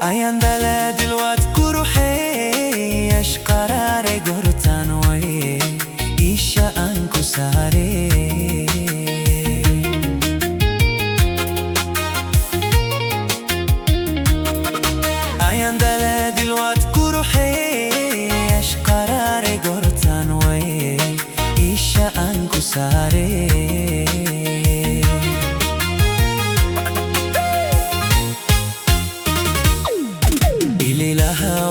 ayaan dhalaa dilwaad quruxee ash qaraare gortaan waye isha aan ku saare ayaan dhalaa dilwaad quruxee ash qaraare gortaan waye isha aan ku saare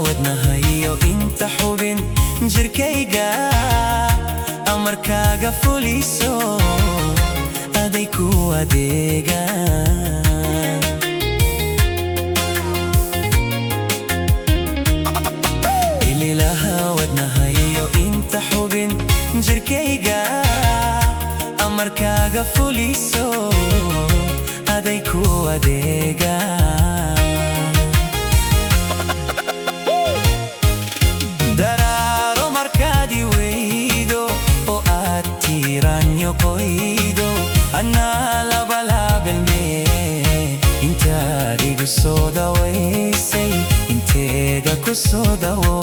wadnahayo inta xubin jirkayga amarkaaga fuliso aday ku adeegaan ililaha wadnahayo inta xubin jirkayga amarkaaga fuliso aday ku adeegaan qoydo anaa labalaabilme intaad igu soo dawaysay inteeda ku soo dawo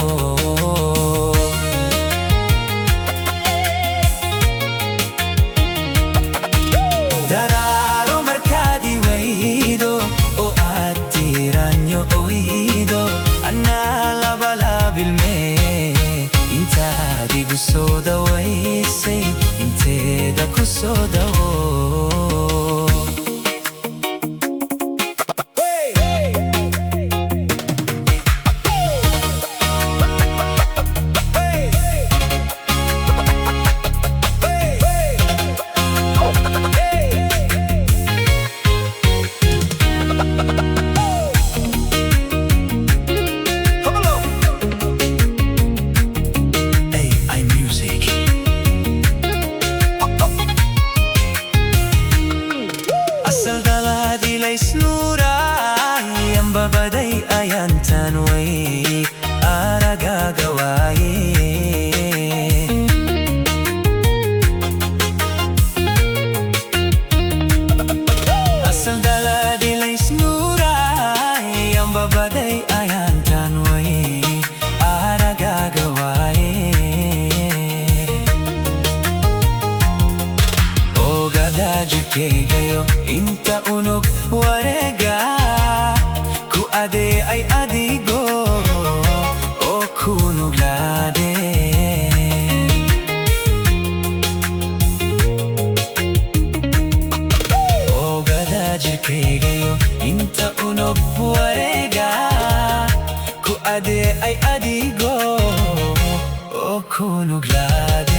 daraaro markaad i waydo oo aad tiiraanyo oydo anaa labalaabilme intaad igu soo dawaysay inteeda ku soo dawo babaday ayaan tan way aragaaga waaye asal dalaadi laysnuuray ang babaday ayaan tan way aragaaga waaye ogada jirkaygayo inta unog wareega ade ay adigo oo ku nuglaade ogada jirkaygayo inta unog wareega ku ade ay adigo oo ku nuglaade